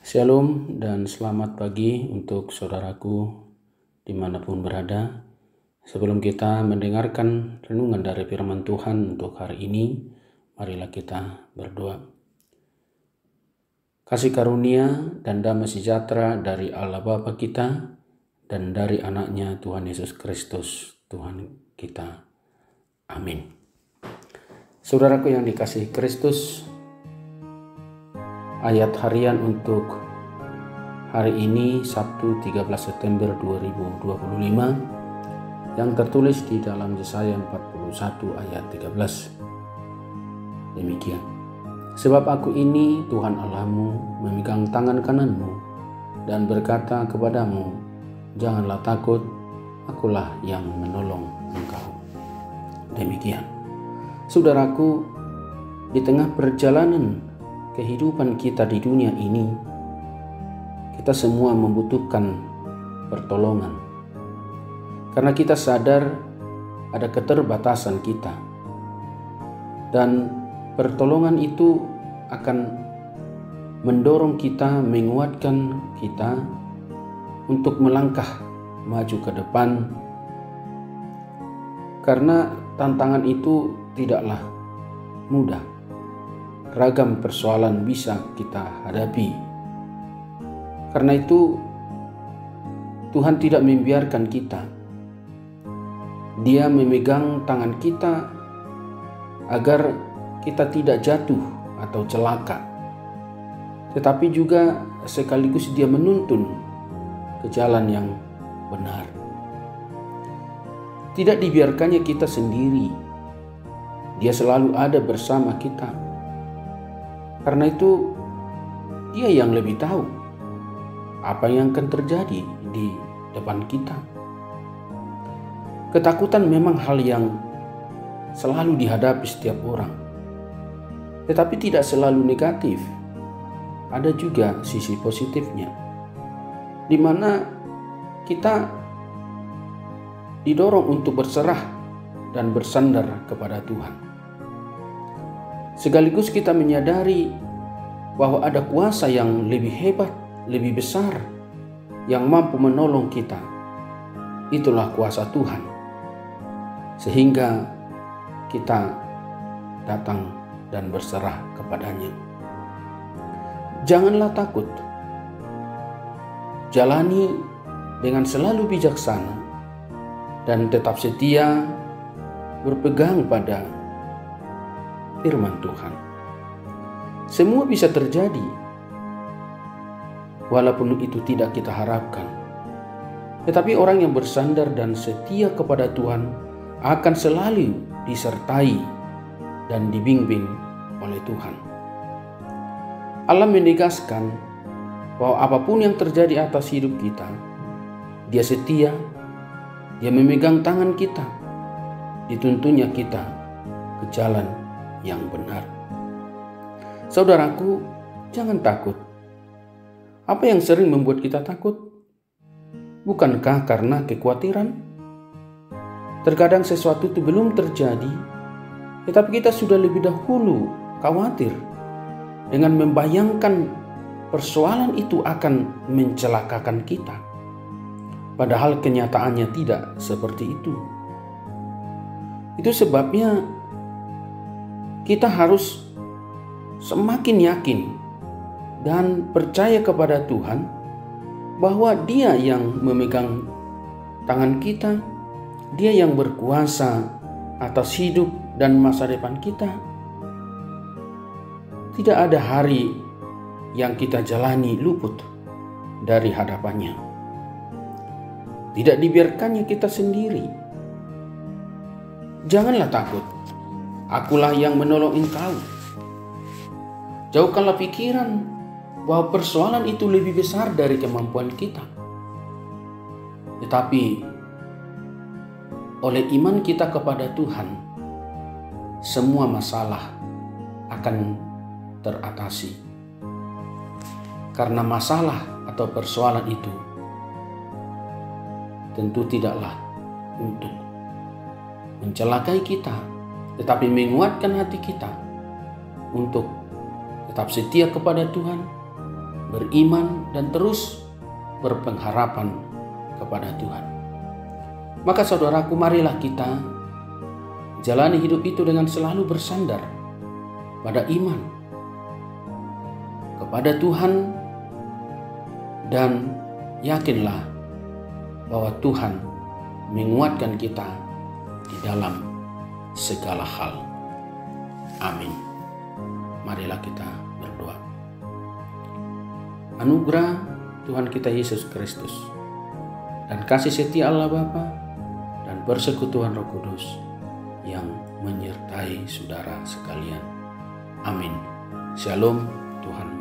Shalom dan selamat pagi untuk saudaraku dimanapun berada. Sebelum kita mendengarkan renungan dari firman Tuhan untuk hari ini, marilah kita berdoa. Kasih karunia dan damai sejahtera dari Allah Bapa kita dan dari anaknya Tuhan Yesus Kristus, Tuhan kita. Amin. Saudaraku yang dikasihi Kristus, ayat harian untuk hari ini Sabtu 13 September 2025 yang tertulis di dalam Yesaya 41 ayat 13. Demikian. Sebab aku ini Tuhan Allahmu memegang tangan kananmu dan berkata kepadamu, janganlah takut, akulah yang menolong engkau. Demikian. Saudaraku, di tengah perjalanan kehidupan kita di dunia ini, kita semua membutuhkan pertolongan. Karena kita sadar ada keterbatasan kita. Dan pertolongan itu akan mendorong kita, menguatkan kita untuk melangkah maju ke depan. Karena tantangan itu tidaklah mudah. Ragam persoalan bisa kita hadapi. Karena itu Tuhan tidak membiarkan kita. Dia memegang tangan kita agar kita tidak jatuh atau celaka. Tetapi juga sekaligus Dia menuntun ke jalan yang benar. Tidak dibiarkannya kita sendiri. Dia selalu ada bersama kita. Karena itu Dia yang lebih tahu apa yang akan terjadi di depan kita. Ketakutan memang hal yang selalu dihadapi setiap orang. Tetapi tidak selalu negatif. Ada juga sisi positifnya, di mana kita didorong untuk berserah dan bersandar kepada Tuhan. Sekaligus kita menyadari bahwa ada kuasa yang lebih hebat, lebih besar, yang mampu menolong kita. Itulah kuasa Tuhan. Sehingga kita datang dan berserah kepadanya. Janganlah takut. Jalani dengan selalu bijaksana dan tetap setia berpegang pada firman Tuhan. Semua bisa terjadi walaupun itu tidak kita harapkan. Tetapi orang yang bersandar dan setia kepada Tuhan akan selalu disertai dan dibimbing oleh Tuhan. Allah menegaskan bahwa apapun yang terjadi atas hidup kita, Dia setia, Dia memegang tangan kita, dituntunnya kita ke jalan yang benar. Saudaraku, jangan takut. Apa yang sering membuat kita takut? Bukankah karena kekhawatiran? Terkadang sesuatu itu belum terjadi, tetapi kita sudah lebih dahulu khawatir dengan membayangkan persoalan itu akan mencelakakan kita. Padahal kenyataannya tidak seperti itu. Itu sebabnya kita harus semakin yakin dan percaya kepada Tuhan bahwa Dia yang memegang tangan kita, Dia yang berkuasa atas hidup dan masa depan kita. Tidak ada hari yang kita jalani luput dari hadapannya. Tidak dibiarkannya kita sendiri. Janganlah takut. Akulah yang menolong engkau. Jauhkanlah pikiran bahwa persoalan itu lebih besar dari kemampuan kita. Tetapi oleh iman kita kepada Tuhan, semua masalah akan teratasi. Karena masalah atau persoalan itu tentu tidaklah untuk mencelakai kita, tetapi menguatkan hati kita untuk tetap setia kepada Tuhan beriman, dan terus berpengharapan kepada Tuhan. Maka saudaraku, marilah kita jalani hidup itu dengan selalu bersandar pada iman kepada Tuhan, dan yakinlah bahwa Tuhan menguatkan kita di dalam segala hal. Amin. Marilah kita berdoa. Anugerah Tuhan kita Yesus Kristus dan kasih setia Allah Bapa dan persekutuan Roh Kudus yang menyertai saudara sekalian. Amin. Shalom, Tuhan